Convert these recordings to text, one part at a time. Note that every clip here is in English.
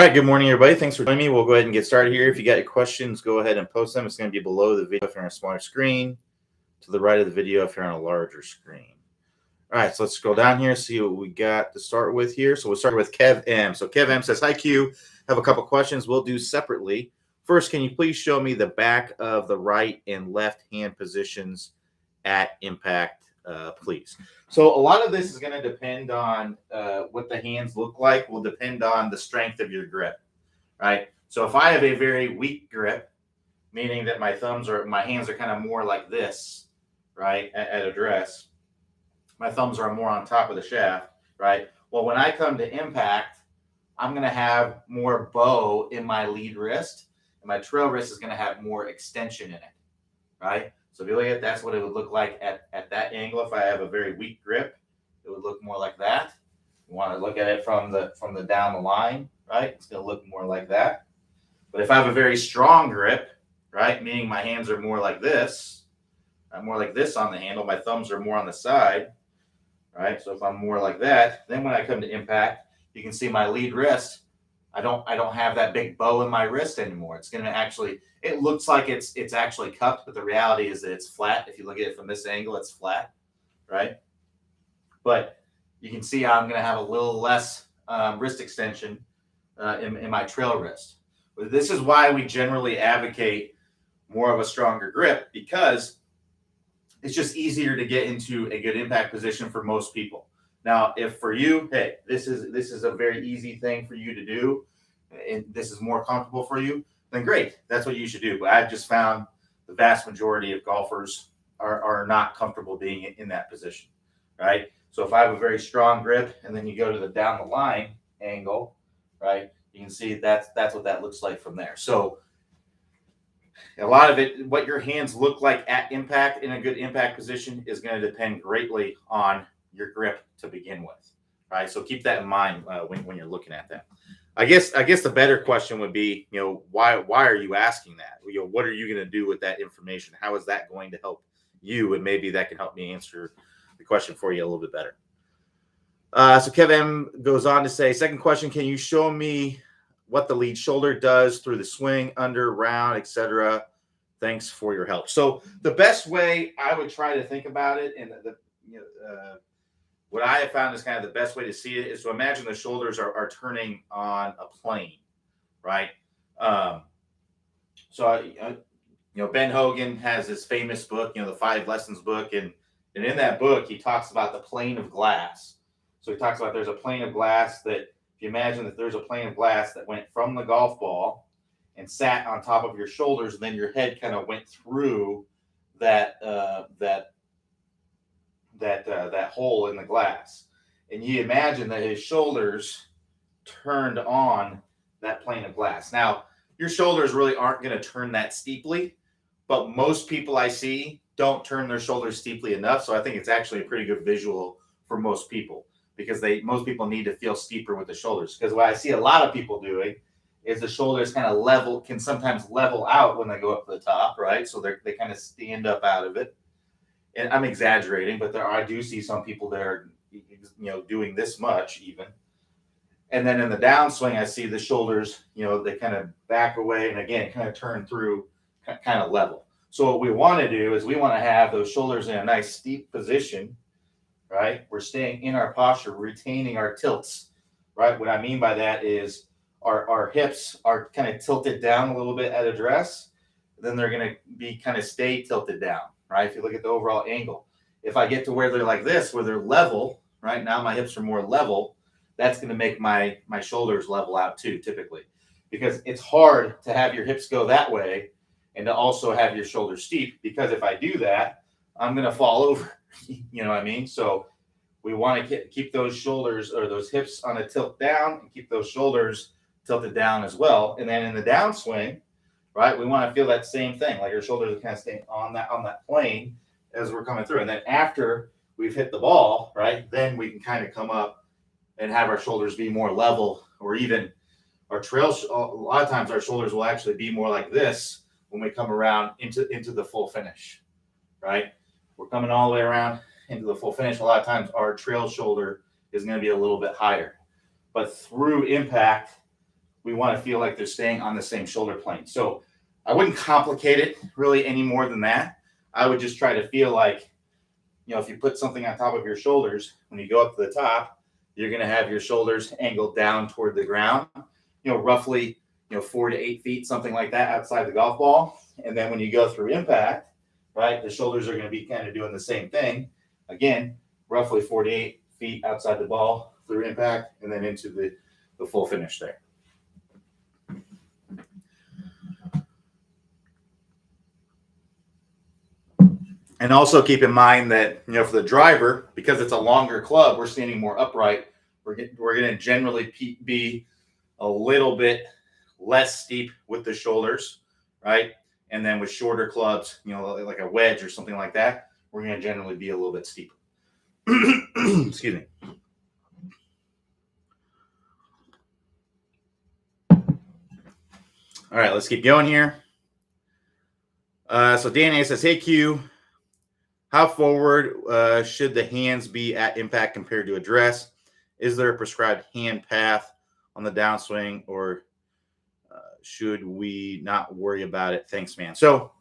right, good morning, everybody. Thanks for joining me. We'll go ahead and get started here. If you got any questions, go ahead and post them. It's going to be below the video if you're on a smaller screen, to the right of the video if you're on a larger screen. All right, so let's scroll down here, see what we got to start with here. So we'll start with Kev M. So Kev M says, hi, Q. Have a couple questions we'll do separately. First, can you please show me the back of the right and left hand positions at impact, please? So a lot of this is going to depend on what the hands look like, will depend on the strength of your grip, right? So if I have a very weak grip, meaning that my hands are kind of more like this, right, at address, my thumbs are more on top of the shaft, right? Well, when I come to impact, I'm going to have more bow in my lead wrist, and my trail wrist is going to have more extension in it, right? So if you look at that's what it would look like at that angle. If I have a very weak grip, it would look more like that. You want to look at it from the down the line, right? It's going to look more like that. But if I have a very strong grip, right, meaning my hands are more like this, I'm more like this on the handle, my thumbs are more on the side, right? So if I'm more like that, then when I come to impact, you can see my lead wrist. I don't have that big bow in my wrist anymore. It's going to actually, it looks like it's actually cupped, but the reality is that it's flat. If you look at it from this angle, it's flat, right? But you can see I'm going to have a little less wrist extension in my trail wrist. But this is why we generally advocate more of a stronger grip, because it's just easier to get into a good impact position for most people. Now, if for you, hey, this is a very easy thing for you to do, and this is more comfortable for you, then great. That's what you should do. But I've just found the vast majority of golfers are not comfortable being in that position, right? So if I have a very strong grip and then you go to the down the line angle, right, you can see that's what that looks like from there. So a lot of it, what your hands look like at impact in a good impact position, is going to depend greatly on your grip to begin with, right? So keep that in mind when you're looking at that. I guess the better question would be, why are you asking that? What are you going to do with that information? How is that going to help you? And maybe that can help me answer the question for you a little bit better. So Kevin goes on to say, second question, can you show me what the lead shoulder does through the swing, under, round, etc.? Thanks for your help. So the best way I would try to think about it, and what I have found is kind of the best way to see it, is to imagine the shoulders are turning on a plane, right? Ben Hogan has this famous book, the 5 Lessons book, and in that book he talks about the plane of glass. So he talks about there's a plane of glass that, if you imagine that there's a plane of glass that went from the golf ball and sat on top of your shoulders, and then your head kind of went through that hole in the glass, and you imagine that his shoulders turned on that plane of glass. Now, your shoulders really aren't going to turn that steeply, but most people I see don't turn their shoulders steeply enough. So I think it's actually a pretty good visual for most people, because most people need to feel steeper with the shoulders. Because what I see a lot of people doing is the shoulders kind of can sometimes level out when they go up to the top, right? So they kind of stand up out of it. And I'm exaggerating, but I do see some people that are, doing this much even. And then in the downswing, I see the shoulders, they kind of back away and again, kind of turn through, kind of level. So what we want to do is we want to have those shoulders in a nice steep position, right? We're staying in our posture, retaining our tilts, right? What I mean by that is our hips are kind of tilted down a little bit at address. Then they're going to be kind of stay tilted down, right? If you look at the overall angle, if I get to where they're like this, where they're level, right? Now my hips are more level. That's going to make my shoulders level out too, typically, because it's hard to have your hips go that way and to also have your shoulders steep, because if I do that, I'm going to fall over. You know what I mean? So we want to keep those shoulders or those hips on a tilt down, and keep those shoulders tilted down as well. And then in the downswing, right, we want to feel that same thing, like our shoulders are kind of staying on that plane as we're coming through. And then after we've hit the ball, right, then we can kind of come up and have our shoulders be more level, or even our trail. A lot of times our shoulders will actually be more like this when we come around into the full finish, right? We're coming all the way around into the full finish. A lot of times our trail shoulder is going to be a little bit higher, but through impact, we want to feel like they're staying on the same shoulder plane. So I wouldn't complicate it really any more than that. I would just try to feel like, if you put something on top of your shoulders, when you go up to the top, you're going to have your shoulders angled down toward the ground, roughly, 4 to 8 feet, something like that outside the golf ball. And then when you go through impact, right, the shoulders are going to be kind of doing the same thing. Again, roughly 4 to 8 feet outside the ball through impact and then into the full finish there. And also keep in mind that, for the driver, because it's a longer club, we're standing more upright. We're going to generally be a little bit less steep with the shoulders, right? And then with shorter clubs, like a wedge or something like that, we're going to generally be a little bit steeper. Excuse me. All right, let's keep going here. So Dan A says, hey, Q, how forward should the hands be at impact compared to address? Is there a prescribed hand path on the downswing, or should we not worry about it? Thanks, man. So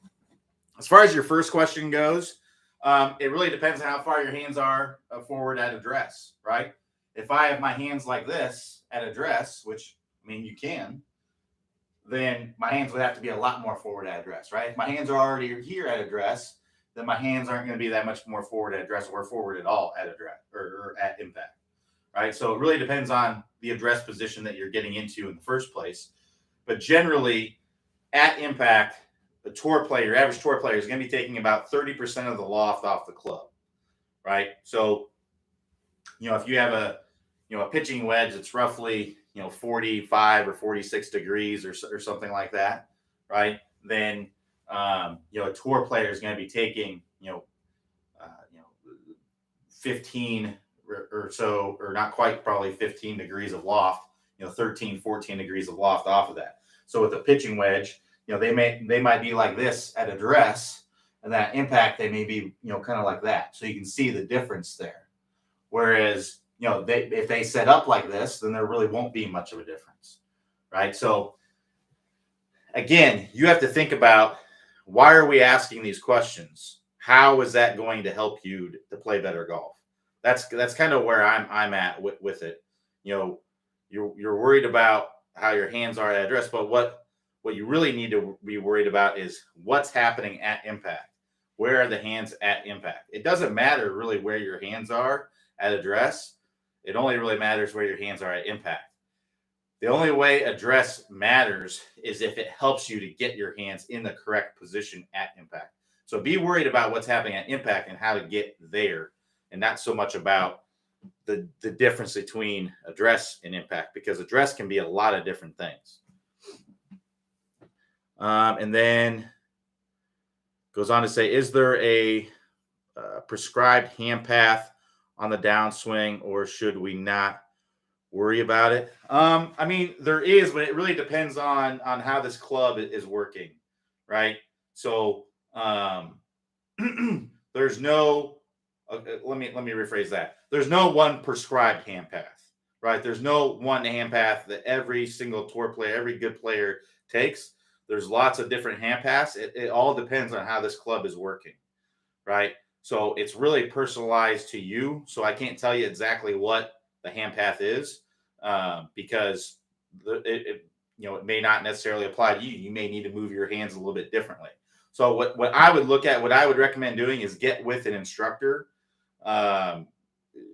as far as your first question goes, it really depends on how far your hands are forward at address, right? If I have my hands like this at address, which, you can, then my hands would have to be a lot more forward at address, right? If my hands are already here at address, then my hands aren't going to be that much more forward at address or forward at all at address or at impact, right? So it really depends on the address position that you're getting into in the first place. But generally, at impact, the average tour player is going to be taking about 30% of the loft off the club, right? So, if you have a pitching wedge, it's roughly 45 or 46 degrees or something like that, right? Then a tour player is going to be taking 15 or so, or not quite, probably 15 degrees of loft, 13, 14 degrees of loft off of that. So with a pitching wedge, they might be like this at address, and that impact they may be kind of like that. So you can see the difference there. Whereas if they set up like this, then there really won't be much of a difference, right? So again, you have to think about, why are we asking these questions? How is that going to help you to play better golf? That's kind of where I'm at with it. You're worried about how your hands are at address, but what you really need to be worried about is what's happening at impact. Where are the hands at impact? It doesn't matter really where your hands are at address. It only really matters where your hands are at impact. The only way address matters is if it helps you to get your hands in the correct position at impact. So be worried about what's happening at impact and how to get there, and not so much about the difference between address and impact, because address can be a lot of different things. And then goes on to say, is there a prescribed hand path on the downswing, or should we not worry about it? There is, but it really depends on how this club is working, right? So there's no, let me rephrase that. There's no one prescribed hand path, right? There's no one hand path that every single tour player, every good player takes. There's lots of different hand paths. It all depends on how this club is working, right? So it's really personalized to you. So I can't tell you exactly what the hand path is, because it may not necessarily apply to you. You may need to move your hands a little bit differently. So what I would recommend doing is get with an instructor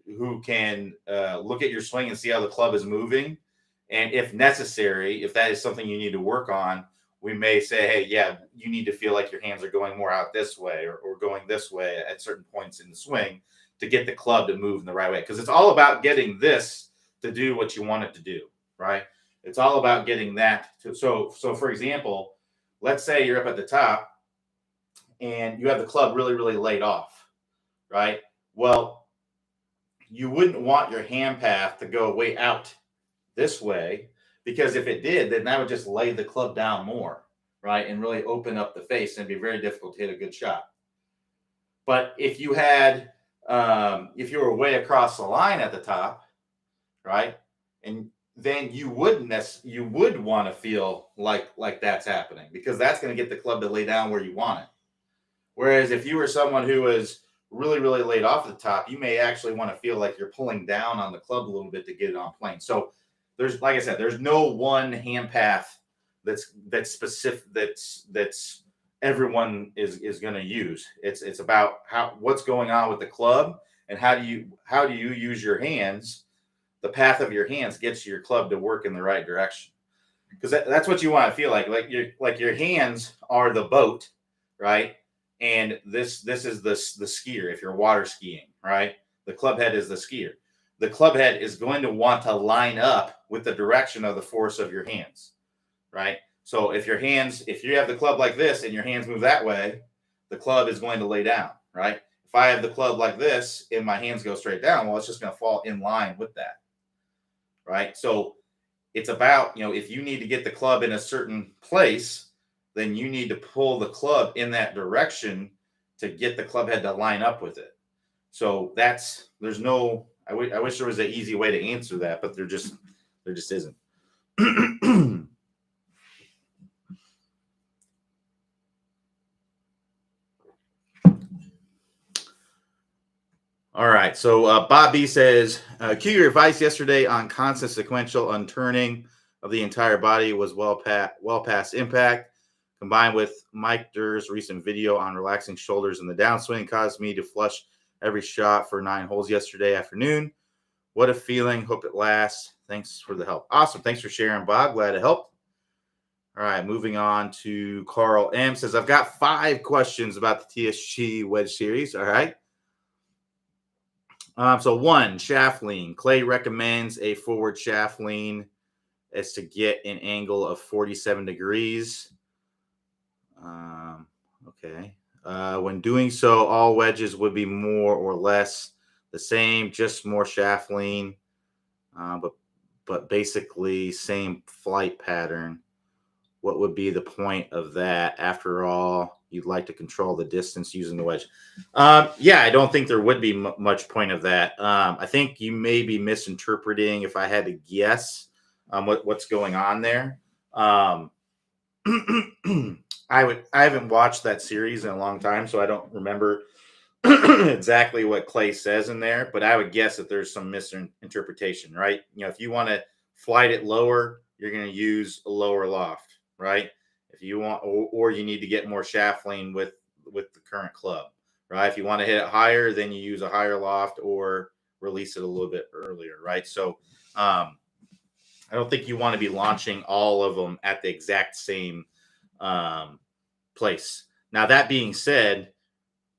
who can look at your swing and see how the club is moving. And if necessary, if that is something you need to work on, we may say, hey, yeah, you need to feel like your hands are going more out this way or going this way at certain points in the swing to get the club to move in the right way. Because it's all about getting this to do what you want it to do, right? It's all about getting that. So for example, let's say you're up at the top and you have the club really, really laid off, right? Well, you wouldn't want your hand path to go way out this way, because if it did, then that would just lay the club down more, right? And really open up the face, and it'd be very difficult to hit a good shot. But if you had, if you were way across the line at the top, right, and then you would want to feel like that's happening, because that's going to get the club to lay down where you want it. Whereas if you were someone who was really, really laid off at the top, you may actually want to feel like you're pulling down on the club a little bit to get it on plane. So there's, like I said, there's no one hand path that's specific, that's everyone is going to use. It's about what's going on with the club, and how do you use your hands. The path of your hands gets your club to work in the right direction, because that's what you want to feel like your hands are the boat, right? And this is the skier. If you're water skiing, right, the club head is the skier. The club head is going to want to line up with the direction of the force of your hands, right? So if you have the club like this and your hands move that way, the club is going to lay down, right? If I have the club like this and my hands go straight down, well, it's just going to fall in line with that, right? So it's about, if you need to get the club in a certain place, then you need to pull the club in that direction to get the club head to line up with it. So there's no, I wish there was an easy way to answer that, but there just isn't. All right. So Bob B says, cue your advice yesterday on constant sequential unturning of the entire body was well past impact. Combined with Mike Durr's recent video on relaxing shoulders in the downswing caused me to flush every shot for 9 holes yesterday afternoon. What a feeling. Hope it lasts. Thanks for the help. Awesome. Thanks for sharing, Bob. Glad to help. All right. Moving on to Carl M. Says, I've got 5 questions about the TSG Wedge Series. All right. So 1, shaft lean. Clay recommends a forward shaft lean is to get an angle of 47 degrees. Okay. When doing so, all wedges would be more or less the same, just more shaft lean, but basically same flight pattern. What would be the point of that? After all, you'd like to control the distance using the wedge. Yeah, I don't think there would be much point of that. I think you may be misinterpreting, if I had to guess, what's going on there. I haven't watched that series in a long time, so I don't remember exactly what Clay says in there, but I would guess that there's some misinterpretation, right? If you want to flight it lower, you're going to use a lower loft, right? If you want, or you need to get more shaft lean with the current club, right? If you want to hit it higher, then you use a higher loft or release it a little bit earlier, right? So I don't think you want to be launching all of them at the exact same place. Now, that being said,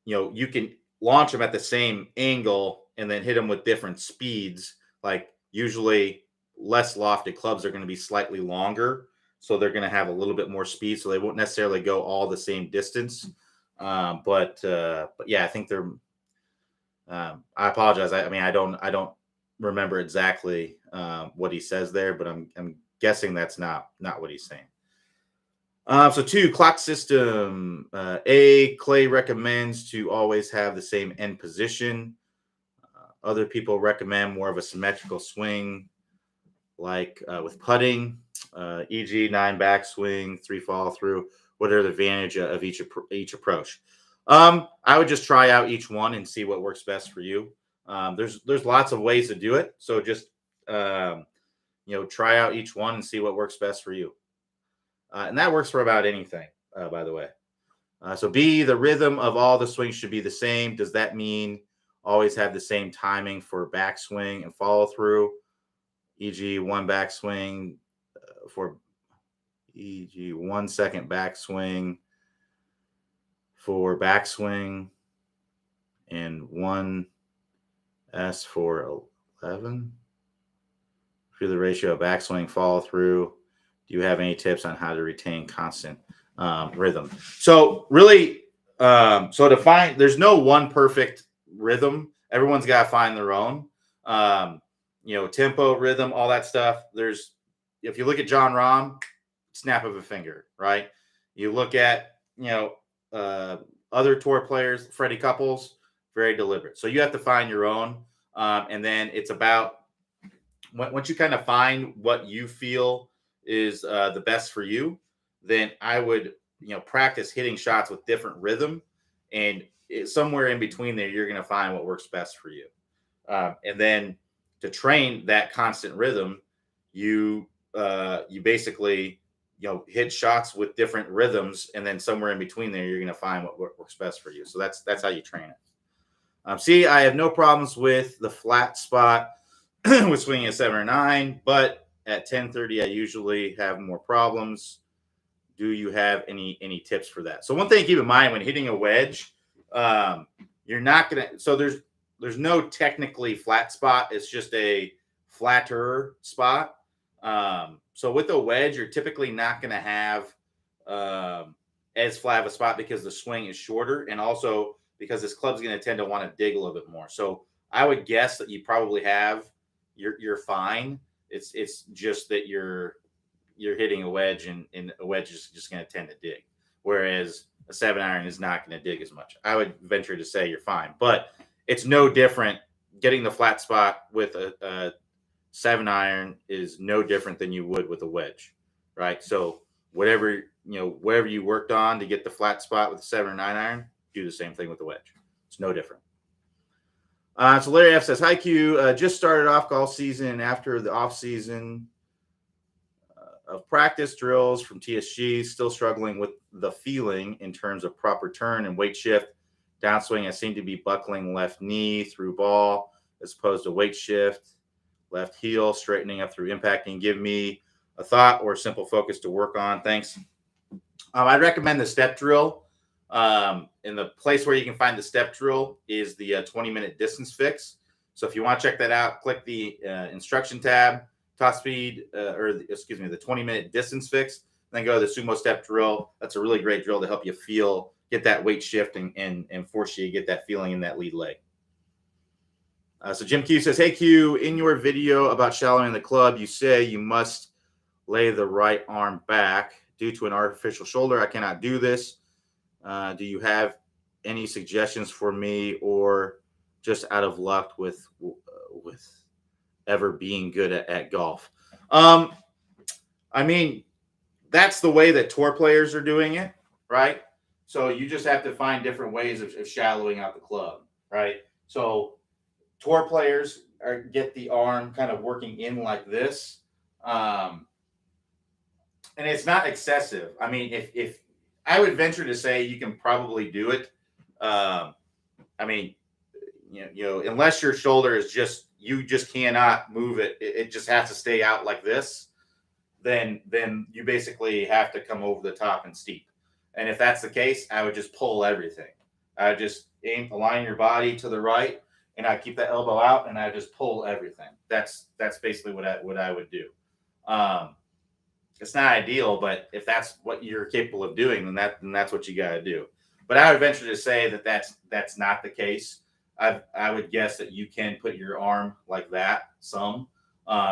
you can launch them at the same angle and then hit them with different speeds. Like usually less lofted clubs are going to be slightly longer, so they're going to have a little bit more speed, so they won't necessarily go all the same distance. But yeah, I think they're. I apologize. I don't remember exactly what he says there, but I'm guessing that's not what he's saying. So 2, clock system. Clay recommends to always have the same end position. Other people recommend more of a symmetrical swing, like with putting, e.g. 9 backswing, 3 follow through. What are the advantage of each approach? I would just try out each one and see what works best for you. There's lots of ways to do it, so just try out each one and see what works best for you. And that works for about anything, by the way. So B, the rhythm of all the swings should be the same. Does that mean always have the same timing for backswing and follow through? E.g. 1 backswing for e.g. 1 second backswing for backswing and 1 S for 11. For the ratio of backswing follow through. Do you have any tips on how to retain constant rhythm? So really, there's no one perfect rhythm. Everyone's got to find their own. Tempo, rhythm, all that stuff. If you look at John Rahm, snap of a finger, right? You look at other tour players, Freddie Couples, very deliberate. So you have to find your own, and then it's about once you kind of find what you feel is the best for you, then I would, practice hitting shots with different rhythm, and somewhere in between there, you're going to find what works best for you. And then to train that constant rhythm, you basically hit shots with different rhythms, and then somewhere in between there, you're going to find what works best for you. So that's how you train it. See, I have no problems with the flat spot with swinging at 7 or 9, but at 10:30, I usually have more problems. Do you have any tips for that? So one thing to keep in mind when hitting a wedge, you're not gonna. So there's no technically flat spot. It's just a flatter spot. So with a wedge, you're typically not going to have as flat of a spot because the swing is shorter, and also because this club's going to tend to want to dig a little bit more. So I would guess that you probably have you're fine. It's just that you're hitting a wedge, and a wedge is just going to tend to dig, whereas a 7-iron is not going to dig as much. I would venture to say you're fine, but it's no different. Getting the flat spot with a 7-iron is no different than you would with a wedge, right? So whatever you worked on to get the flat spot with a 7 or 9-iron, do the same thing with the wedge. It's no different. So Larry F says, "Hi Q, just started off golf season after the off season of practice drills from TSG. Still struggling with the feeling in terms of proper turn and weight shift. Downswing, I seem to be buckling left knee through ball as opposed to weight shift. Left heel, straightening up through impacting. Give me a thought or a simple focus to work on. Thanks." I'd recommend the step drill. And the place where you can find the step drill is the 20-minute distance fix. So if you want to check that out, click the instruction tab, top speed, the 20-minute distance fix. Then go to the sumo step drill. That's a really great drill to help you get that weight shift and force you to get that feeling in that lead leg. So Jim Q says, "Hey Q, in your video about shallowing the club, you say you must lay the right arm back due to an artificial shoulder. I cannot do this. Do you have any suggestions for me, or just out of luck with ever being good at golf?" I mean, that's the way that tour players are doing it, right? So you just have to find different ways of shallowing out the club, right? So tour players get the arm kind of working in like this. And it's not excessive. I mean, if I would venture to say you can probably do it. I mean, unless your shoulder is you just cannot move it. It just has to stay out like this. Then you basically have to come over the top and steep. And if that's the case, I would just pull everything. I would just align your body to the right, and I keep the elbow out, and I just pull everything. That's basically what I would do. It's not ideal, but if that's what you're capable of doing, then that's what you got to do. But I would venture to say that that's not the case. I would guess that you can put your arm like that some.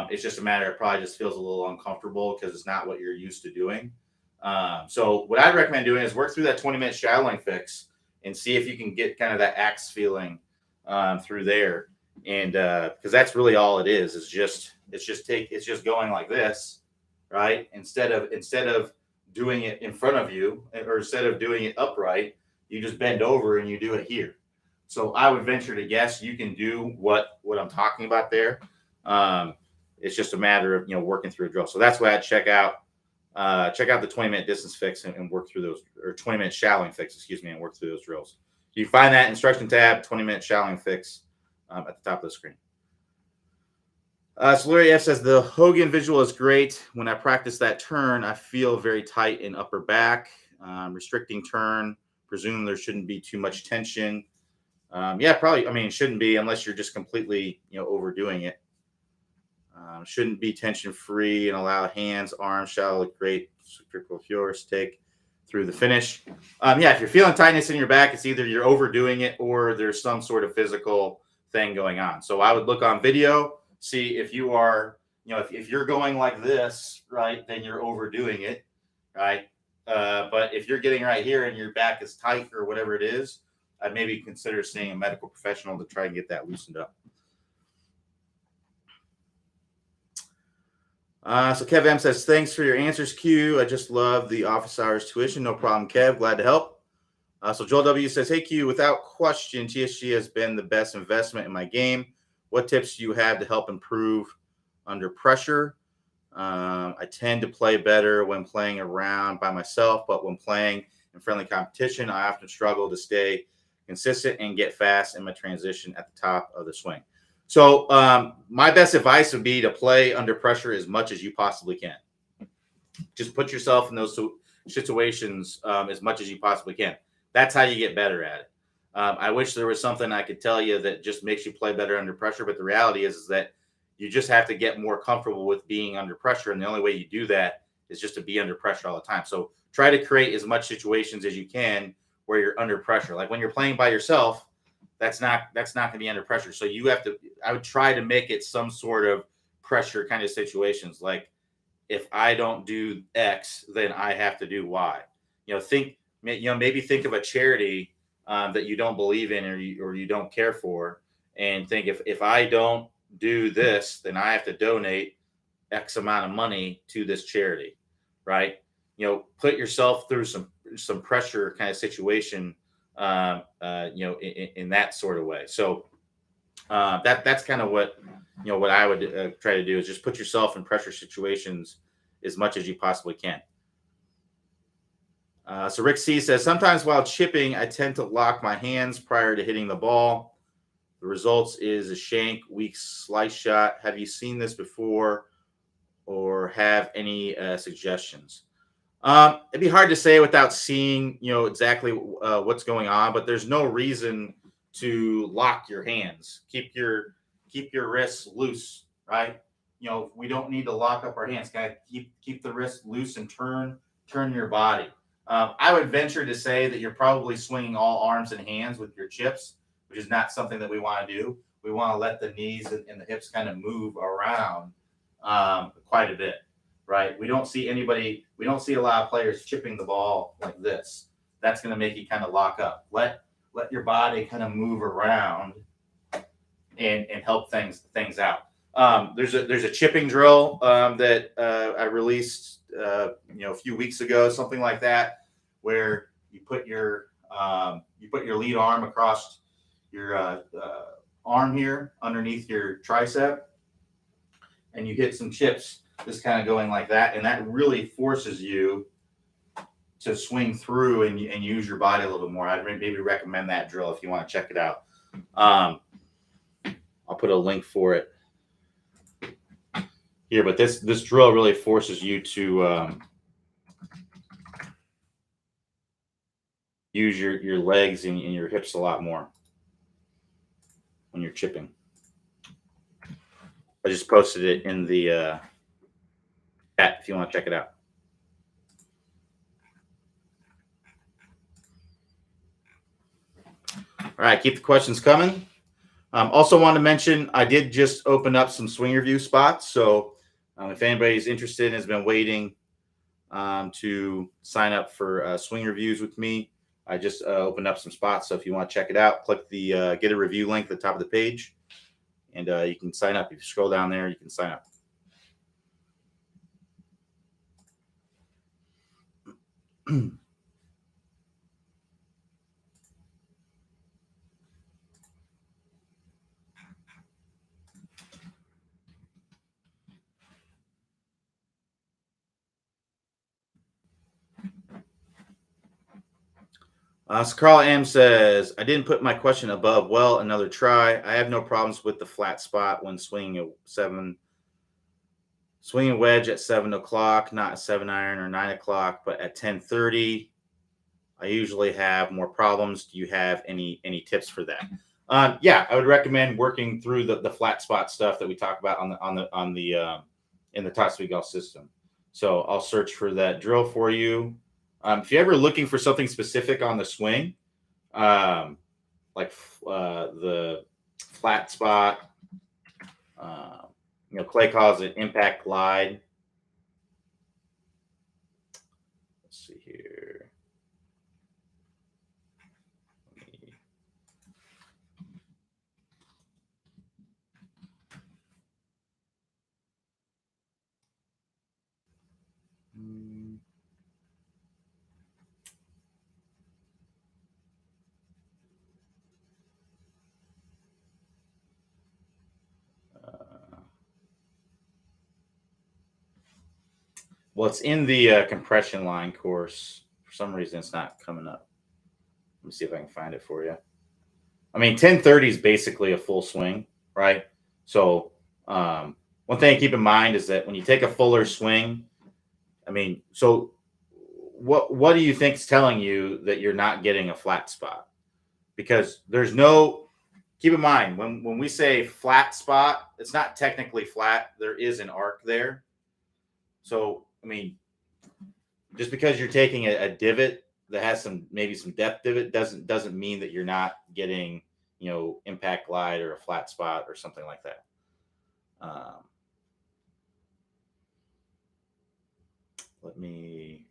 It's just a matter of probably just feels a little uncomfortable because it's not what you're used to doing. So what I'd recommend doing is work through that 20-minute shallowing fix and see if you can get kind of that axe feeling through there. And because that's really all it is. It's just going like this. Right? Instead of doing it in front of you, or instead of doing it upright, you just bend over and you do it here. So I would venture to guess you can do what I'm talking about there. It's just a matter of working through a drill. So that's why I'd check out the 20-minute distance fix and work through those, or 20-minute shallowing fix, and work through those drills. You find that instruction tab, 20-minute shallowing fix, at the top of the screen. So Larry F says, "The Hogan visual is great. When I practice that turn, I feel very tight in upper back. Restricting turn. Presume there shouldn't be too much tension." Yeah, probably. I mean, it shouldn't be unless you're just completely, overdoing it. Shouldn't be tension free and allow hands, arms, shallow, look great. Critical force take through the finish. Yeah, if you're feeling tightness in your back, it's either you're overdoing it or there's some sort of physical thing going on. So I would look on video. See if you are, if you're going like this, right, then you're overdoing it, right? But if you're getting right here and your back is tight or whatever it is, I'd maybe consider seeing a medical professional to try and get that loosened up. So Kev M says, thanks for your answers, Q. I just love the office hours tuition. No problem, Kev. Glad to help. So Joel W says, hey, Q, without question, TSG has been the best investment in my game. What tips do you have to help improve under pressure? I tend to play better when playing around by myself, but when playing in friendly competition, I often struggle to stay consistent and get fast in my transition at the top of the swing. So my best advice would be to play under pressure as much as you possibly can. Just put yourself in those situations as much as you possibly can. That's how you get better at it. I wish there was something I could tell you that just makes you play better under pressure, but the reality is that you just have to get more comfortable with being under pressure, and the only way you do that is just to be under pressure all the time. So try to create as much situations as you can where you're under pressure. Like when you're playing by yourself, that's not going to be under pressure. So you have to. I would try to make it some sort of pressure kind of situations. Like if I don't do X, then I have to do Y. Maybe think of a charity that you don't believe in or you don't care for, and think if I don't do this, then I have to donate X amount of money to this charity, right? Put yourself through some pressure kind of situation, in that sort of way. So that's kind of what I would try to do is just put yourself in pressure situations as much as you possibly can. So Rick C says, sometimes while chipping, I tend to lock my hands prior to hitting the ball. The results is a shank, weak slice shot. Have you seen this before or have any suggestions? It'd be hard to say without seeing, exactly what's going on, but there's no reason to lock your hands. Keep your wrists loose, right? We don't need to lock up our hands. Gotta keep the wrists loose and turn your body. I would venture to say that you're probably swinging all arms and hands with your chips, which is not something that we want to do. We want to let the knees and the hips kind of move around quite a bit, right? We don't see a lot of players chipping the ball like this. That's going to make you kind of lock up. Let your body kind of move around and help things out. There's a chipping drill that I released a few weeks ago, something like that, where you put your lead arm across your arm here underneath your tricep, and you hit some chips just kind of going like that, and that really forces you to swing through and use your body a little bit more. I'd maybe recommend that drill if you want to check it out. I'll put a link for it here, but this drill really forces you to use your legs and your hips a lot more when you're chipping. I just posted it in the chat if you want to check it out. All right, keep the questions coming. Also want to mention, I did just open up some swing review spots. So if anybody's interested and has been waiting to sign up for swing reviews with me, I just opened up some spots. So if you want to check it out, click the get a review link at the top of the page, and you can sign up. If you scroll down there, you can sign up. So Carl M says, I didn't put my question above. Well, another try. I have no problems with the flat spot when swinging a wedge at 7 o'clock, not a 7-iron or 9 o'clock, but at 10:30, I usually have more problems. Do you have any tips for that? Yeah, I would recommend working through the flat spot stuff that we talk about in the top speed golf system. So I'll search for that drill for you. If you're ever looking for something specific on the swing, like the flat spot, Clay calls it impact glide. Let's see here. Well, it's in the compression line course. For some reason, it's not coming up. Let me see if I can find it for you. I mean, 1030 is basically a full swing, right? So, one thing to keep in mind is that when you take a fuller swing, I mean, so what do you think is telling you that you're not getting a flat spot? Because there's no, keep in mind when we say flat spot, it's not technically flat. There is an arc there. So, I mean, just because you're taking a divot that has maybe some depth divot doesn't mean that you're not getting impact glide or a flat spot or something like that. Let me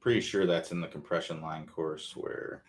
pretty sure that's in the compression line course where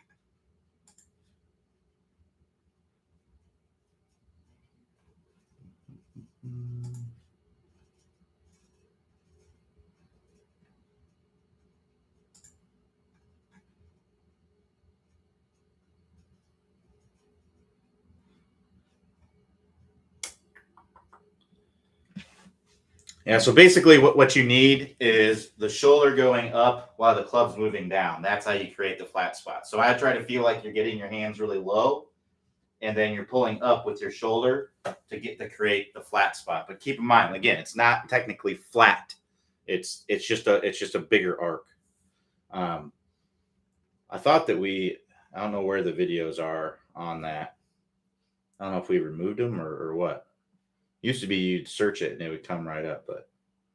yeah, so basically what you need is the shoulder going up while the club's moving down. That's how you create the flat spot. So I try to feel like you're getting your hands really low and then you're pulling up with your shoulder to create the flat spot. But keep in mind, again, it's not technically flat. It's just a bigger arc. I thought that I don't know where the videos are on that. I don't know if we removed them or what. Used to be you'd search it and it would come right up, but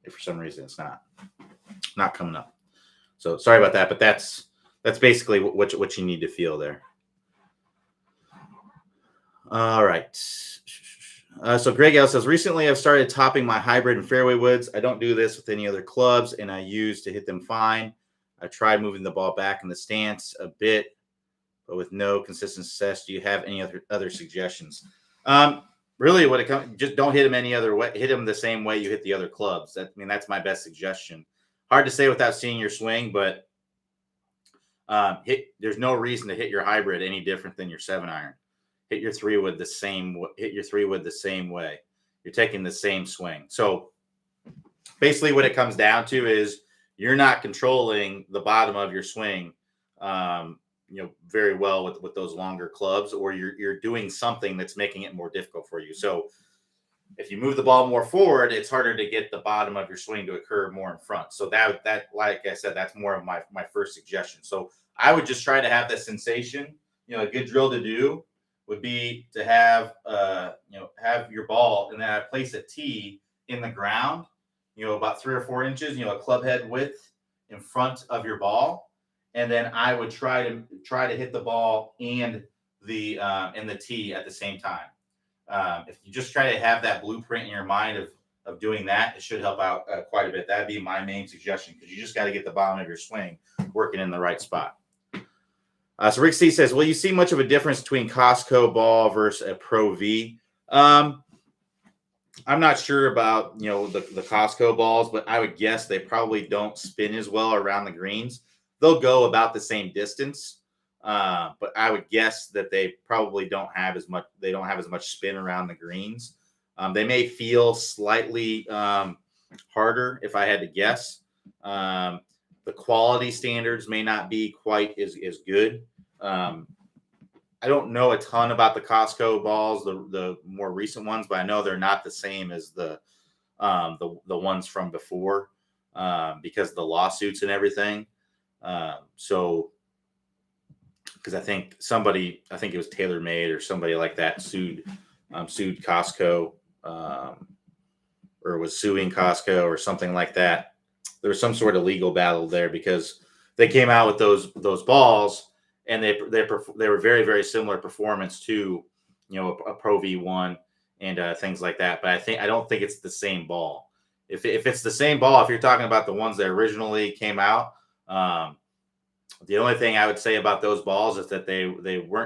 if for some reason it's not coming up. So sorry about that, but that's basically what you need to feel there. All right. So Greg L says, recently I've started topping my hybrid and fairway woods. I don't do this with any other clubs, and I use to hit them fine. I tried moving the ball back in the stance a bit, but with no consistent success. Do you have any other suggestions? Really, what it comes, just don't hit them any other way. Hit them the same way you hit the other clubs. That's my best suggestion. Hard to say without seeing your swing, but there's no reason to hit your hybrid any different than your 7-iron. Hit your 3-wood the same. Hit your 3-wood the same way. You're taking the same swing. So basically, what it comes down to is you're not controlling the bottom of your swing, very well with those longer clubs, or you're doing something that's making it more difficult for you. So if you move the ball more forward, it's harder to get the bottom of your swing to occur more in front. So that like I said, that's more of my first suggestion. So I would just try to have that sensation. A good drill to do would be to have have your ball and then I place a tee in the ground, about 3 or 4 inches, a club head width in front of your ball, and then I would try to hit the ball and the tee at the same time. If you just try to have that blueprint in your mind of doing that, it should help out quite a bit. That'd be my main suggestion because you just got to get the bottom of your swing working in the right spot. So Rick C says, will you see much of a difference between Costco ball versus a Pro V? I'm not sure about, the Costco balls, but I would guess they probably don't spin as well around the greens. They'll go about the same distance, but I would guess that they probably don't have as much. They don't have as much spin around the greens. They may feel slightly harder, if I had to guess. The quality standards may not be quite as good. I don't know a ton about the Costco balls, the more recent ones, but I know they're not the same as the ones from before because of the lawsuits and everything. So, because I think it was TaylorMade or somebody like that sued Costco or was suing Costco or something like that. There was some sort of legal battle there because they came out with those balls and they were very, very similar performance to, a Pro V1 and things like that. But I don't think it's the same ball. If it's the same ball, if you're talking about the ones that originally came out, the only thing I would say about those balls is that they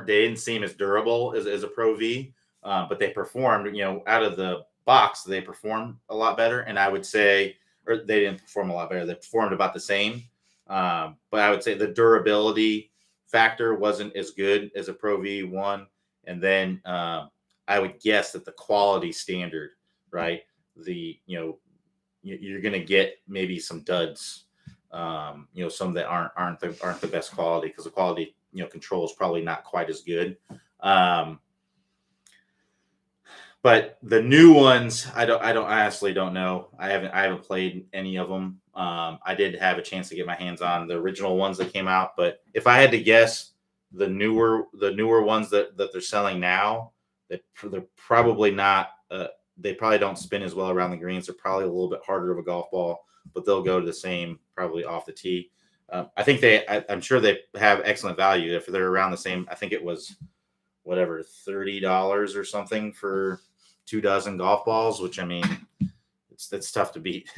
didn't seem as durable as a Pro V, but they performed, out of the box, they performed a lot better. And I would say, or they didn't perform a lot better. They performed about the same. But I would say the durability factor wasn't as good as a Pro V1. And then I would guess that the quality standard, right? You're going to get maybe some duds, some that aren't the best quality, because the quality, control is probably not quite as good. But the new ones, I honestly don't know. I haven't played any of them. I did have a chance to get my hands on the original ones that came out, but if I had to guess, the newer ones that they're selling now, they're probably not. They probably don't spin as well around the greens. They're probably a little bit harder of a golf ball, but they'll go to the same probably off the tee. I think I'm sure they have excellent value if they're around the same. I think it was whatever, $30 or something for 24 golf balls, which, I mean, it's tough to beat,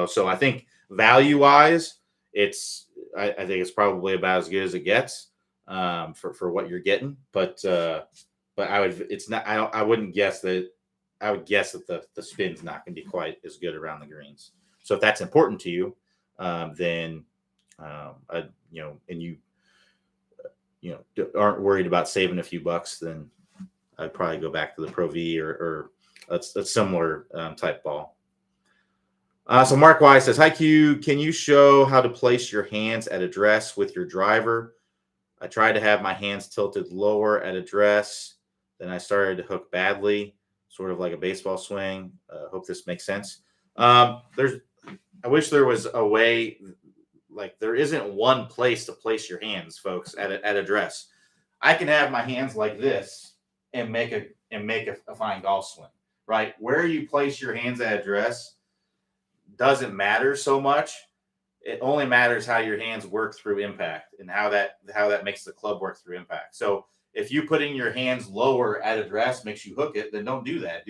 So I think value wise, I think it's probably about as good as it gets for what you're getting. But I wouldn't guess that. I would guess that the spin's not going to be quite as good around the greens. So if that's important to you, then and you aren't worried about saving a few bucks, then I'd probably go back to the Pro V or a similar type ball. So Mark Y says, "Hi Q, can you show how to place your hands at address with your driver? I tried to have my hands tilted lower at address, then I started to hook badly, sort of like a baseball swing. Hope this makes sense." I wish there was a way. Like, there isn't one place to place your hands, folks, at address. I can have my hands like this and make a fine golf swing, right? Where you place your hands at address doesn't matter so much. It only matters how your hands work through impact and how that makes the club work through impact. So if you putting your hands lower at address makes you hook it, then don't do that.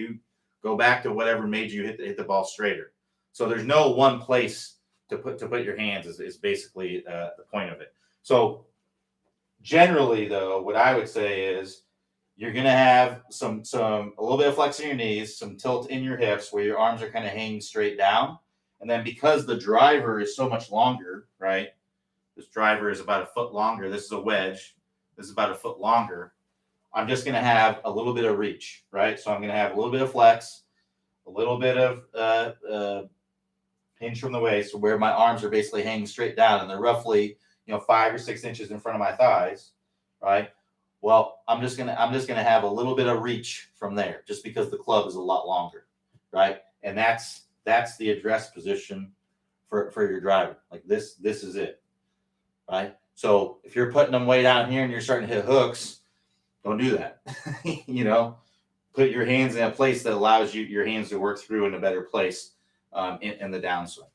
Go back to whatever made you hit the ball straighter. So there's no one place to put your hands is basically the point of it. So generally, though, what I would say is you're going to have a little bit of flex in your knees, some tilt in your hips where your arms are kind of hanging straight down. And then because the driver is so much longer, right? This driver is about a foot longer. This is a wedge. This is about a foot longer. I'm just going to have a little bit of reach, right? So I'm going to have a little bit of flex, a little bit of hinge from the waist, where my arms are basically hanging straight down, and they're roughly 5 or 6 inches in front of my thighs, right? Well, I'm just gonna have a little bit of reach from there, just because the club is a lot longer, right? And that's the address position for your driver. Like this is it, right? So if you're putting them way down here and you're starting to hit hooks, don't do that. Put your hands in a place that allows your hands to work through in a better place in the downswing.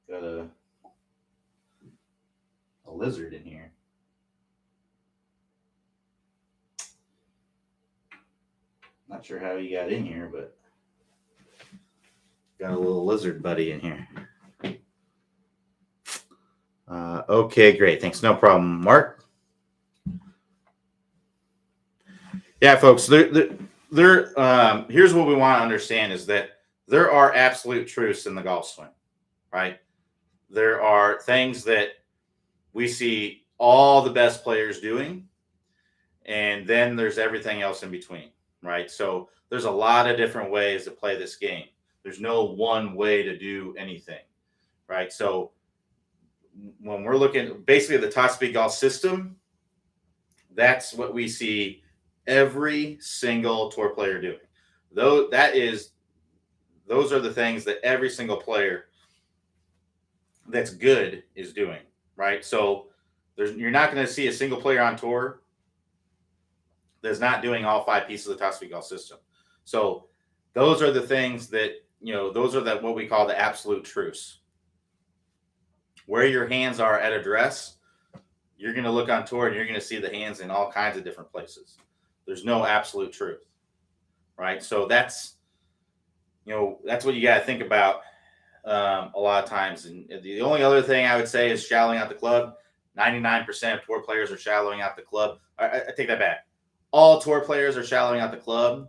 Got a lizard in here. Not sure how he got in here, but got a little lizard buddy in here. Okay, great. Thanks. No problem, Mark. Yeah, folks, here's what we want to understand is that there are absolute truths in the golf swing, right? There are things that we see all the best players doing, and then there's everything else in between, right? So there's a lot of different ways to play this game. There's no one way to do anything, right? So when we're looking basically at the top speed golf system, that's what we see every single tour player doing. Those are the things that every single player that's good is doing, right? So you're not going to see a single player on tour that's not doing all 5 pieces of the top speed golf system. So those are the things that, those are what we call the absolute truths. Where your hands are at address, you're going to look on tour and you're going to see the hands in all kinds of different places. There's no absolute truth, right? So that's what you got to think about a lot of times. And the only other thing I would say is shallowing out the club. 99% of tour players are shallowing out the club. I take that back. all tour players are shallowing out the club.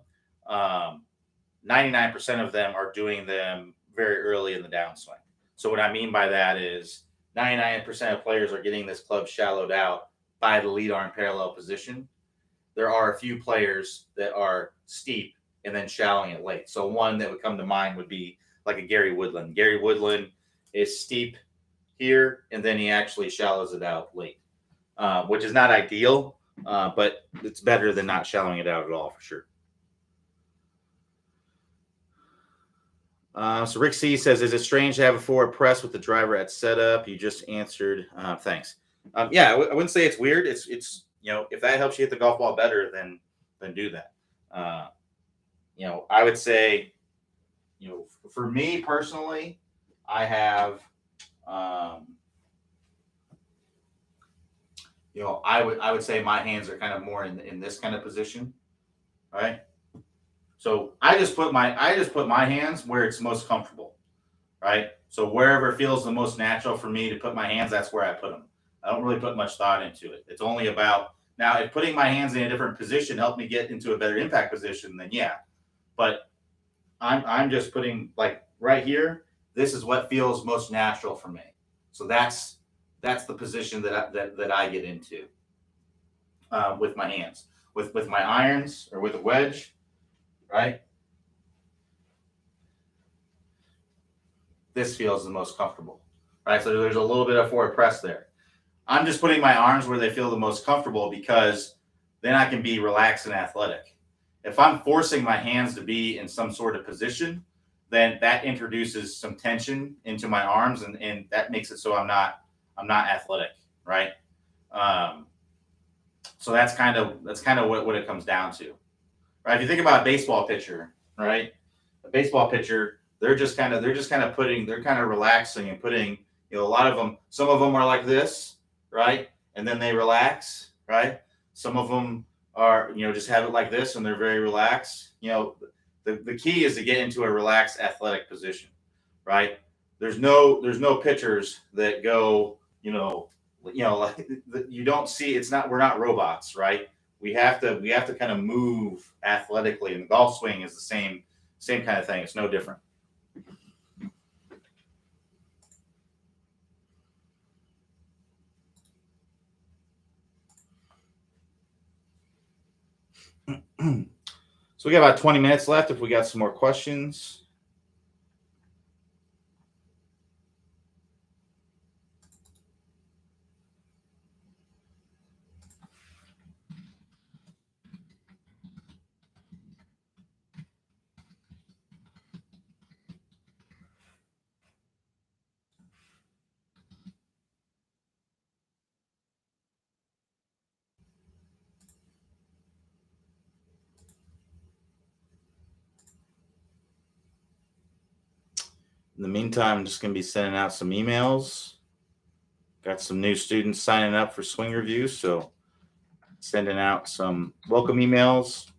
99% of them are doing them very early in the downswing. So what I mean by that is 99% of players are getting this club shallowed out by the lead arm parallel position. There are a few players that are steep and then shallowing it late. So one that would come to mind would be like a Gary Woodland. Gary Woodland is steep here, and then he actually shallows it out late, which is not ideal, but it's better than not shallowing it out at all for sure. So Rick C says, is it strange to have a forward press with the driver at setup? You just answered. Thanks. Yeah, I wouldn't say it's weird. It's if that helps you hit the golf ball better, then do that. I would say, for me personally, I have, I would say my hands are kind of more in this kind of position, right? So I just put my hands where it's most comfortable, right? So wherever it feels the most natural for me to put my hands, that's where I put them. I don't really put much thought into it. It's only about now if putting my hands in a different position helped me get into a better impact position, then yeah. But I'm just putting like right here. This is what feels most natural for me. So that's the position that I get into with my hands, with my irons or with a wedge, right? This feels the most comfortable, right? So there's a little bit of forward press there. I'm just putting my arms where they feel the most comfortable because then I can be relaxed and athletic. If I'm forcing my hands to be in some sort of position, then that introduces some tension into my arms, and that makes it so I'm not athletic, right? So that's kind of what it comes down to, right? If you think about a baseball pitcher, right? A baseball pitcher, they're kind of relaxing and putting, a lot of them, some of them are like this, right? And then they relax, right? Some of them are, just have it like this and they're very relaxed. The key is to get into a relaxed athletic position, right? There's no pitchers that go, like you don't see, we're not robots, right? We have to kind of move athletically, and the golf swing is the same kind of thing. It's no different. So we got about 20 minutes left if we got some more questions. In the meantime, I'm just going to be sending out some emails. Got some new students signing up for swing reviews, so sending out some welcome emails.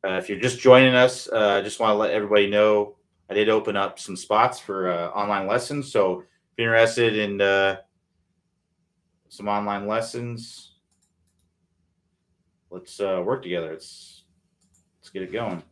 If you're just joining us, I just want to let everybody know I did open up some spots for online lessons. So if you're interested in some online lessons, let's work together. Let's get it going.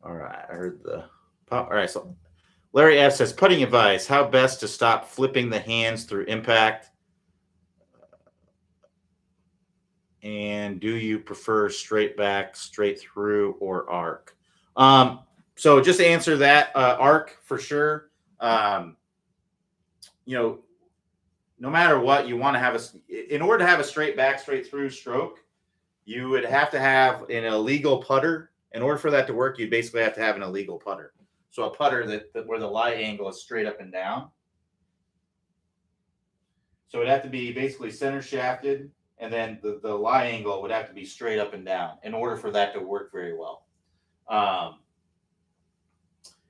All right, I heard the pop. All right, so Larry F says, putting advice, how best to stop flipping the hands through impact? And do you prefer straight back, straight through, or arc? So just to answer that, arc for sure. No matter what, you want to have in order to have a straight back, straight through stroke, you would have to have an illegal putter. In order for that to work, you basically have to have an illegal putter. So a putter that where the lie angle is straight up and down. So it'd have to be basically center shafted and then the lie angle would have to be straight up and down in order for that to work very well.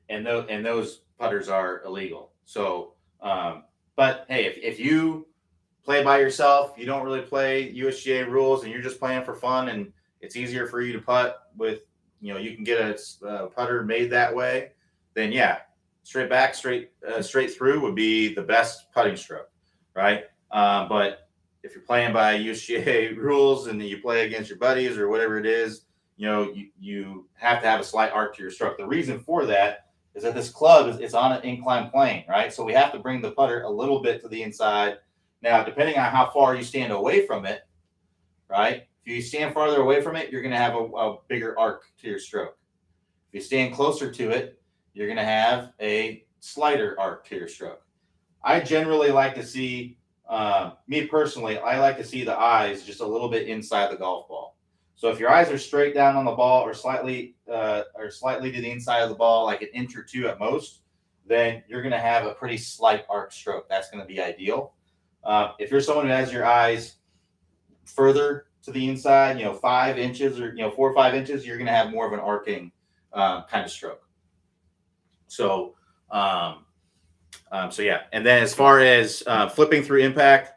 And those putters are illegal. So, but hey, if you play by yourself, you don't really play USGA rules, and you're just playing for fun, and it's easier for you to putt with, you can get a putter made that way, then yeah, straight back, straight through would be the best putting stroke, right? But if you're playing by USGA rules and you play against your buddies or whatever it is, you have to have a slight arc to your stroke. The reason for that is that this club is on an inclined plane, right? So we have to bring the putter a little bit to the inside. Now, depending on how far you stand away from it, right? If you stand farther away from it, you're going to have a bigger arc to your stroke. If you stand closer to it, you're going to have a slighter arc to your stroke. I generally like to see, me personally, I like to see the eyes just a little bit inside the golf ball. So if your eyes are straight down on the ball or slightly to the inside of the ball, like an inch or two at most, then you're going to have a pretty slight arc stroke. That's going to be ideal. If you're someone who has your eyes further to the inside, 5 inches or 4 or 5 inches, you're going to have more of an arcing kind of stroke. So, so yeah. And then as far as flipping through impact,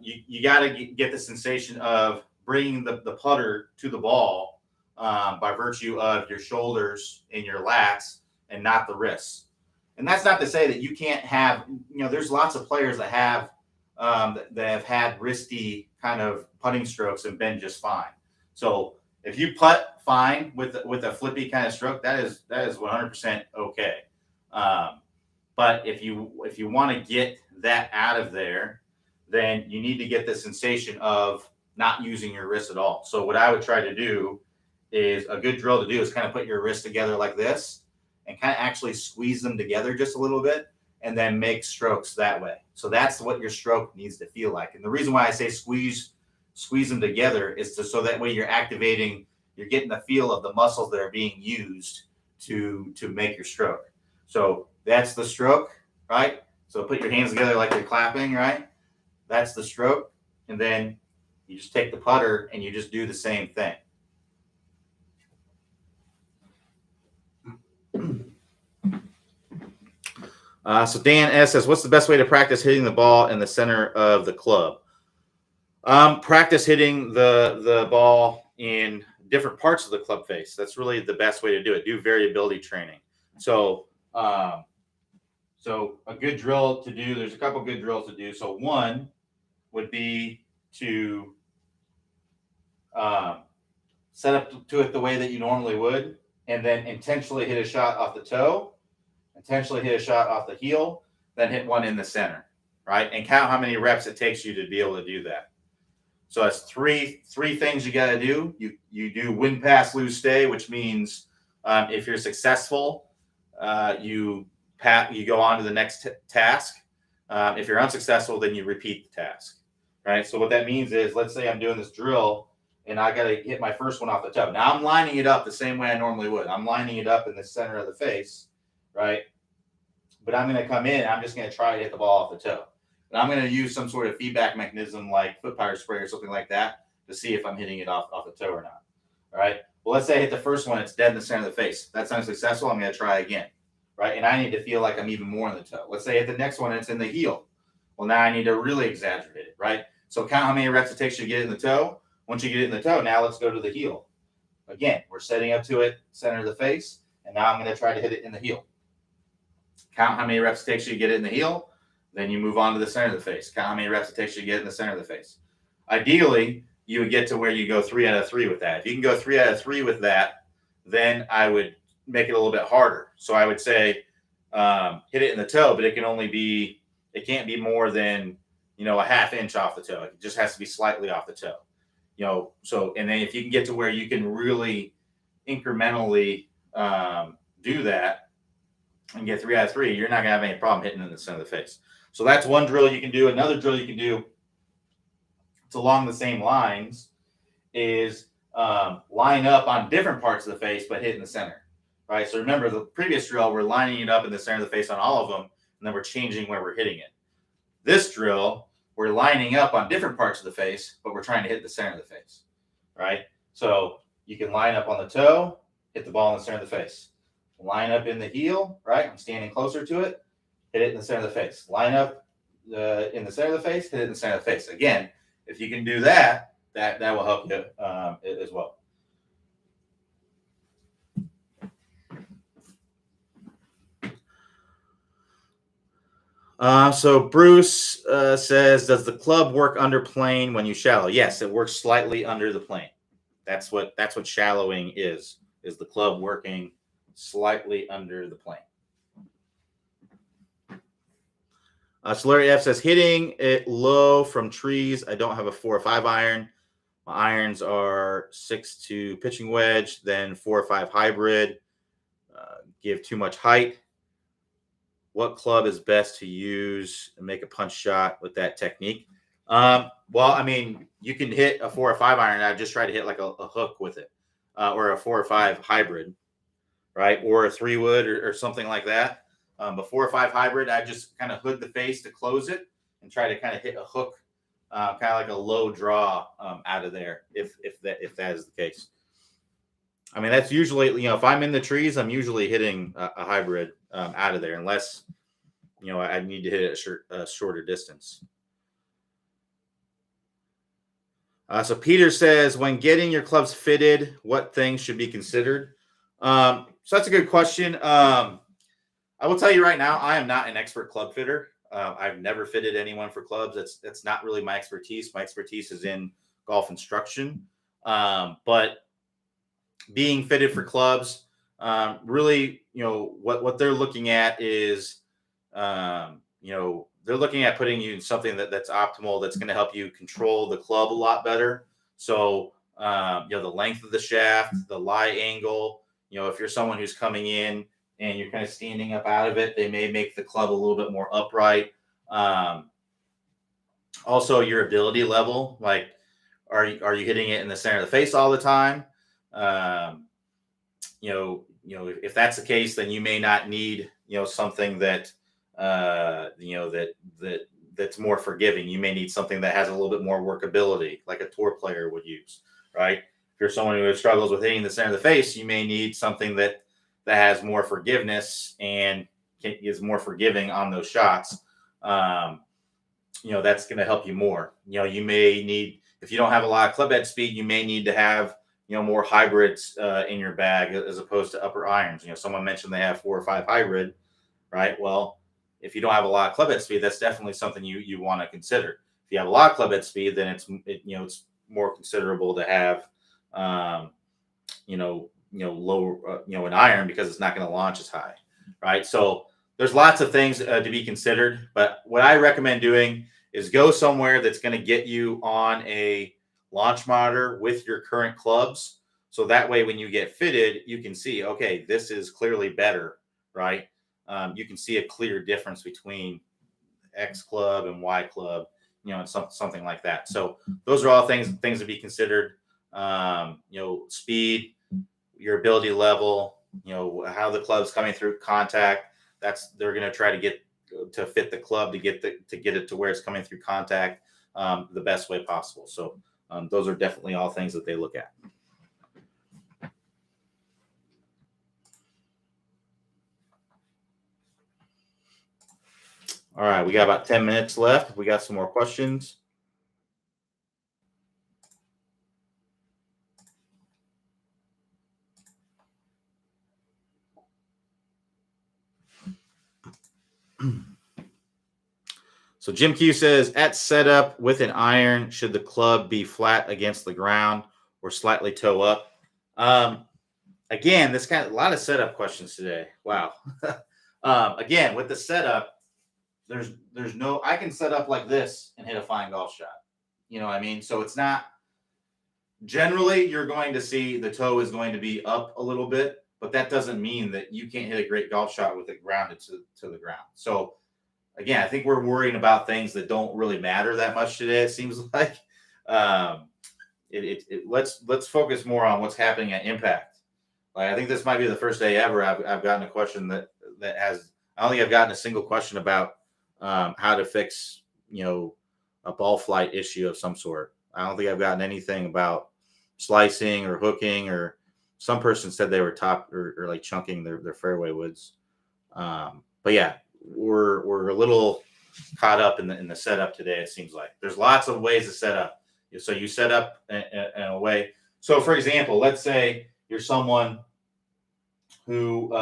you got to get the sensation of bringing the putter to the ball by virtue of your shoulders and your lats and not the wrists. And that's not to say that you can't have, there's lots of players that have had wristy kind of putting strokes and been just fine. So if you putt fine with a flippy kind of stroke, that is 100% okay. But if you want to get that out of there, then you need to get the sensation of not using your wrist at all. So what I would try to do is a good drill to do is kind of put your wrists together like this and kind of actually squeeze them together just a little bit and then make strokes that way. So that's what your stroke needs to feel like. And the reason why I say squeeze them together is so that way you're getting the feel of the muscles that are being used to make your stroke. So that's the stroke, right? So put your hands together like you're clapping, right? That's the stroke. And then you just take the putter and you just do the same thing. So Dan S says, what's the best way to practice hitting the ball in the center of the club? Practice hitting the ball in different parts of the club face. That's really the best way to do it. Do variability training. So a good drill to do, there's a couple good drills to do. So one would be to set up to it the way that you normally would, and then intentionally hit a shot off the toe, intentionally hit a shot off the heel, then hit one in the center, right? And count how many reps it takes you to be able to do that. So that's three things you got to do. You do win, pass, lose, stay, which means if you're successful, you go on to the next task. If you're unsuccessful, then you repeat the task, right? So what that means is, let's say I'm doing this drill and I got to hit my first one off the toe. Now I'm lining it up the same way I normally would. I'm lining it up in the center of the face, right? But I'm going to come in. I'm just going to try to hit the ball off the toe. And I'm going to use some sort of feedback mechanism like foot power spray or something like that to see if I'm hitting it off the toe or not. All right. Well, let's say I hit the first one. It's dead in the center of the face. That's unsuccessful. I'm going to try again. Right. And I need to feel like I'm even more in the toe. Let's say I hit the next one and it's in the heel. Well, now I need to really exaggerate it. Right. So count how many reps it takes you to get it in the toe. Once you get it in the toe, now let's go to the heel. Again, we're setting up to it, center of the face. And now I'm going to try to hit it in the heel. Count how many reps it takes you to get it in the heel. Then you move on to the center of the face. Count how many reps it takes you to get in the center of the face. Ideally, you would get to where you go 3 out of 3 with that. If you can go 3 out of 3 with that, then I would make it a little bit harder. So I would say hit it in the toe, but it can't be more than, a half inch off the toe. It just has to be slightly off the toe. And then if you can get to where you can really incrementally do that and get 3 out of 3, you're not going to have any problem hitting in the center of the face. So that's one drill you can do. Another drill you can do, it's along the same lines, is line up on different parts of the face, but hit in the center, right? So remember the previous drill, we're lining it up in the center of the face on all of them, and then we're changing where we're hitting it. This drill, we're lining up on different parts of the face, but we're trying to hit the center of the face, right? So you can line up on the toe, hit the ball in the center of the face. Line up in the heel, right? I'm standing closer to it, hit it in the center of the face. Line up in the center of the face, hit it in the center of the face. Again, if you can do that, that will help you as well. So Bruce says, does the club work under plane when you shallow? Yes, it works slightly under the plane. That's what shallowing is the club working slightly under the plane. So Larry F says, hitting it low from trees. I don't have a 4 or 5 iron. My irons are 6-2 pitching wedge, then 4 or 5 hybrid. Give too much height. What club is best to use and make a punch shot with that technique? Well, I mean, you can hit a 4 or 5 iron. I just try to hit like a hook with it, or a 4 or 5 hybrid, right? Or a 3-wood or something like that. But 4 or 5 hybrid, I just kind of hood the face to close it and try to kind of hit a hook, kind of like a low draw out of there, if that is the case. I mean, that's usually, if I'm in the trees, I'm usually hitting a hybrid out of there, unless, I need to hit it a shorter distance. So Peter says, when getting your clubs fitted, what things should be considered? So that's a good question. I will tell you right now, I am not an expert club fitter. I've never fitted anyone for clubs. That's not really my expertise. My expertise is in golf instruction. But being fitted for clubs, really, what they're looking at is, they're looking at putting you in something that's optimal, that's going to help you control the club a lot better. So, the length of the shaft, the lie angle, if you're someone who's coming in and you're kind of standing up out of it, they may make the club a little bit more upright. Also, your ability level, like, are you hitting it in the center of the face all the time? If that's the case, then you may not need, something that, that's more forgiving. You may need something that has a little bit more workability, like a tour player would use, right? If you're someone who struggles with hitting the center of the face, you may need something that has more forgiveness and is more forgiving on those shots. That's going to help you more. You may need, if you don't have a lot of club head speed, you may need to have, more hybrids in your bag as opposed to upper irons. Someone mentioned they have 4 or 5 hybrid, right? Well, if you don't have a lot of club head speed, that's definitely something you want to consider. If you have a lot of club head speed, then it's more considerable to have, lower, an iron, because it's not going to launch as high, right? So there's lots of things to be considered, but what I recommend doing is go somewhere that's going to get you on a launch monitor with your current clubs. So that way, when you get fitted, you can see, okay, this is clearly better, right? You can see a clear difference between X club and Y club, and something like that. So those are all things to be considered. Speed, your ability level, how the club's coming through contact. They're going to try to get to fit the club to get it to where it's coming through contact the best way possible. So those are definitely all things that they look at. All right, we got about 10 minutes left. We got some more questions. So Jim Q says, at setup with an iron, should the club be flat against the ground or slightly toe up? Again, this kind of a lot of setup questions today. Wow. Again, with the setup, there's no, I can set up like this and hit a fine golf shot. You know what I mean? So it's not, generally you're going to see the toe is going to be up a little bit, but that doesn't mean that you can't hit a great golf shot with it grounded to the ground. So again, I think we're worrying about things that don't really matter that much today. It seems like let's focus more on what's happening at impact. Like, I think this might be the first day ever I've gotten a question that has, I don't think I've gotten a single question about how to fix, ball flight issue of some sort. I don't think I've gotten anything about slicing or hooking, or some person said they were top or like chunking their fairway woods. But yeah, we're a little caught up in the setup today. It seems like there's lots of ways to set up. So you set up in a way. So for example, let's say you're someone who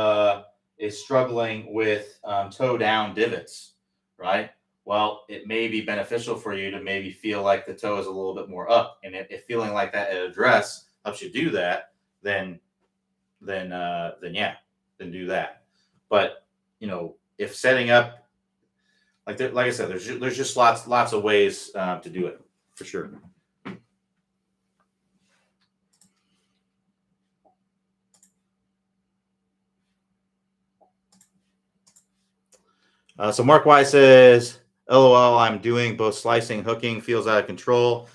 is struggling with toe down divots, right? Well, it may be beneficial for you to maybe feel like the toe is a little bit more up, and if feeling like that at address helps you do that, then yeah, then do that. But if setting up like I said, there's just lots of ways to do it for sure. So Mark Y says, LOL, I'm doing both slicing and hooking, feels out of control.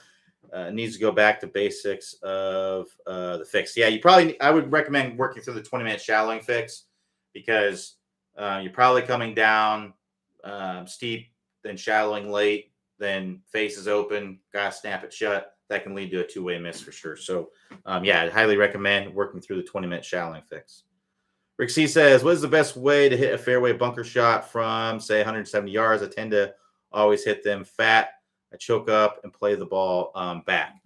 Needs to go back to basics of the fix. Yeah, I would recommend working through the 20-minute shallowing fix, because you're probably coming down steep, then shallowing late, then face is open, gotta snap it shut. That can lead to a two-way miss for sure. So yeah, I'd highly recommend working through the 20-minute shallowing fix. Rick C says, what is the best way to hit a fairway bunker shot from, say, 170 yards? I tend to always hit them fat. I choke up and play the ball back.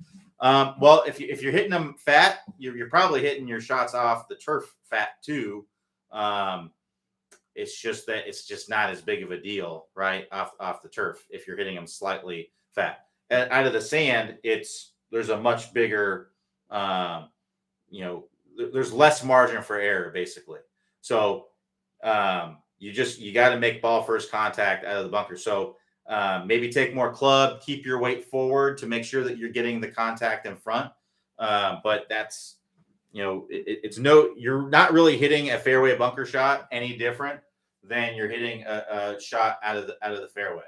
Well, if you're hitting them fat, you're probably hitting your shots off the turf fat too. It's just that it's just not as big of a deal, right, off the turf if you're hitting them slightly fat. Out of the sand, there's a much bigger, there's less margin for error, basically. So you got to make ball first contact out of the bunker. So maybe take more club, keep your weight forward to make sure that you're getting the contact in front. But that's, you're not really hitting a fairway bunker shot any different than you're hitting a shot out of the fairway.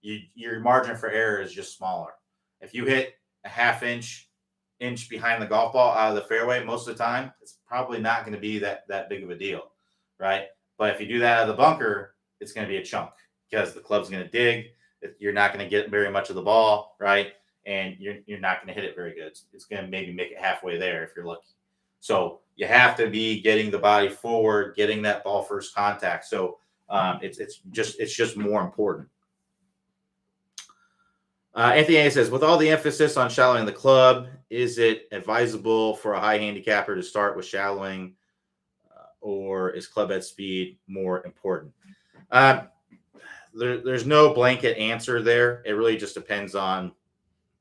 Your margin for error is just smaller. If you hit a half inch behind the golf ball out of the fairway, most of the time, it's probably not going to be that big of a deal, right? But if you do that out of the bunker, it's going to be a chunk, because the club's going to dig. You're not going to get very much of the ball, right? And you're not going to hit it very good. It's going to maybe make it halfway there if you're lucky. So you have to be getting the body forward, getting that ball first contact. So it's just more important. Anthony A says, with all the emphasis on shallowing the club, is it advisable for a high handicapper to start with shallowing, or is club head speed more important? There's no blanket answer there. It really just depends on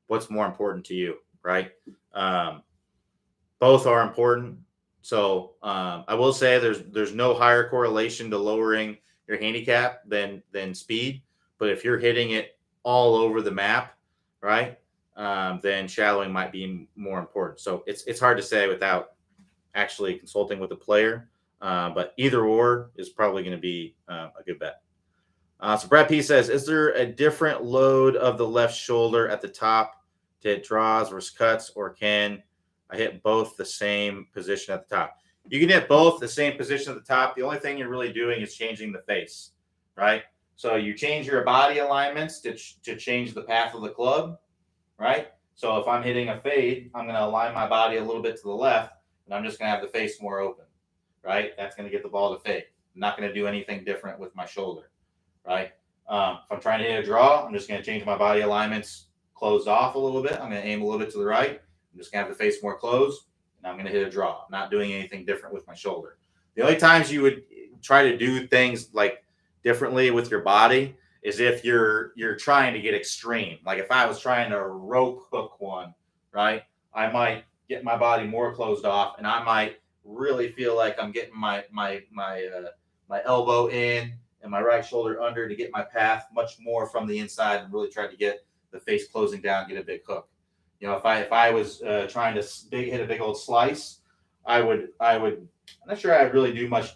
what's more important to you, right? Both are important. So I will say there's no higher correlation to lowering your handicap than speed. But if you're hitting it all over the map, right, then shallowing might be more important. So it's hard to say without actually consulting with the player. But either or is probably going to be a good bet. So Brad P says, is there a different load of the left shoulder at the top to hit draws versus cuts, or can I hit both the same position at the top? You can hit both the same position at the top. The only thing you're really doing is changing the face, right? So you change your body alignments to change the path of the club, right? So if I'm hitting a fade, I'm going to align my body a little bit to the left, and I'm just going to have the face more open, right? That's going to get the ball to fade. I'm not going to do anything different with my shoulder, right? If I'm trying to hit a draw, I'm just going to change my body alignments closed off a little bit. I'm going to aim a little bit to the right. I'm just going to have the face more closed, and I'm going to hit a draw. I'm not doing anything different with my shoulder. The only times you would try to do things like differently with your body is if you're trying to get extreme. Like if I was trying to rope hook one, right, I might get my body more closed off, and I might really feel like I'm getting my elbow in and my right shoulder under to get my path much more from the inside, and really try to get the face closing down, get a big hook. If I was trying to hit a big old slice, I would. I'm not sure I'd really do much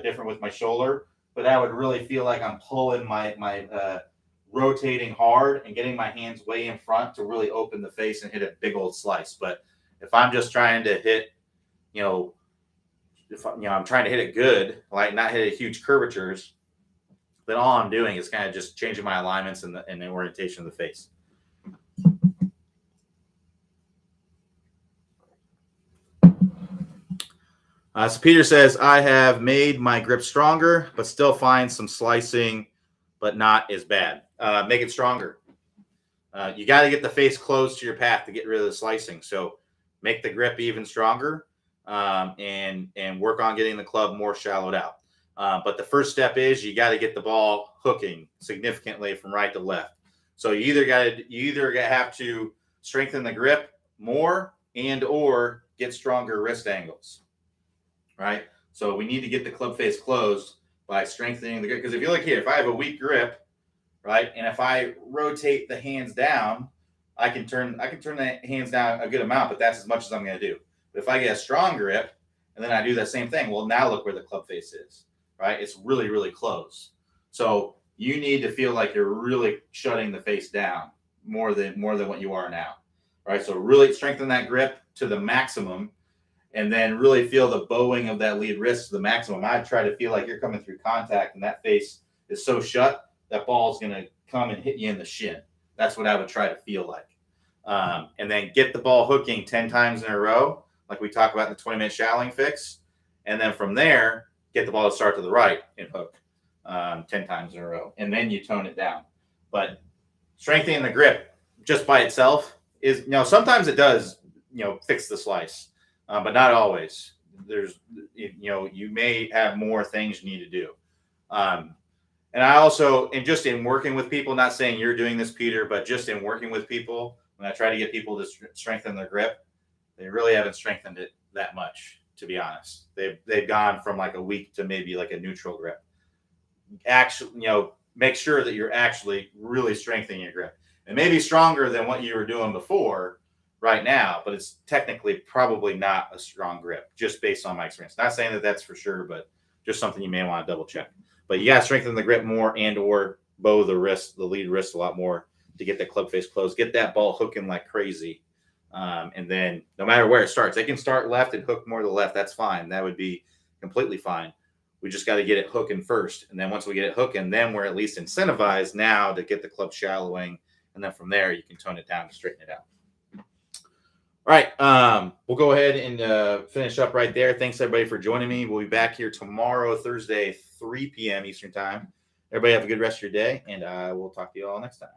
different with my shoulder, but I would really feel like I'm pulling my rotating hard and getting my hands way in front to really open the face and hit a big old slice. But if I'm just trying to hit, I'm trying to hit it good, like not hit a huge curvatures, then all I'm doing is kind of just changing my alignments and the orientation of the face. So Peter says, I have made my grip stronger, but still find some slicing, but not as bad. Make it stronger. You got to get the face close to your path to get rid of the slicing. So make the grip even stronger, and work on getting the club more shallowed out. But the first step is you got to get the ball hooking significantly from right to left. So you either have to strengthen the grip more and or get stronger wrist angles, right? So we need to get the club face closed by strengthening the grip. Because if you look here, if I have a weak grip, right, and if I rotate the hands down, I can turn the hands down a good amount, but that's as much as I'm going to do. But if I get a strong grip and then I do that same thing, well, now look where the club face is, right? It's really, really close. So you need to feel like you're really shutting the face down more than what you are now, right? So really strengthen that grip to the maximum, and then really feel the bowing of that lead wrist to the maximum. I try to feel like you're coming through contact and that face is so shut, that ball is going to come and hit you in the shin. That's what I would try to feel like. And then get the ball hooking 10 times in a row, like we talk about in the 20-minute shallowing fix. And then from there, get the ball to start to the right and hook 10 times in a row. And then you tone it down. But strengthening the grip just by itself is, sometimes it does, fix the slice. But not always. There's, you may have more things you need to do. And I also, and just in working with people, not saying you're doing this, Peter, but just in working with people, when I try to get people to strengthen their grip, they really haven't strengthened it that much, to be honest. They've gone from like a weak to maybe like a neutral grip. Actually, make sure that you're actually really strengthening your grip. It may be stronger than what you were doing before right now, but it's technically probably not a strong grip, just based on my experience. Not saying that that's for sure, but just something you may want to double check. But you got to strengthen the grip more and or bow the lead wrist a lot more to get the club face closed. Get that ball hooking like crazy. And then no matter where it starts, they can start left and hook more to the left. That's fine. That would be completely fine. We just got to get it hooking first. And then once we get it hooking, then we're at least incentivized now to get the club shallowing. And then from there, you can tone it down and straighten it out. All right. We'll go ahead and finish up right there. Thanks, everybody, for joining me. We'll be back here tomorrow, Thursday, 3 p.m. Eastern Time. Everybody have a good rest of your day, and we'll talk to you all next time.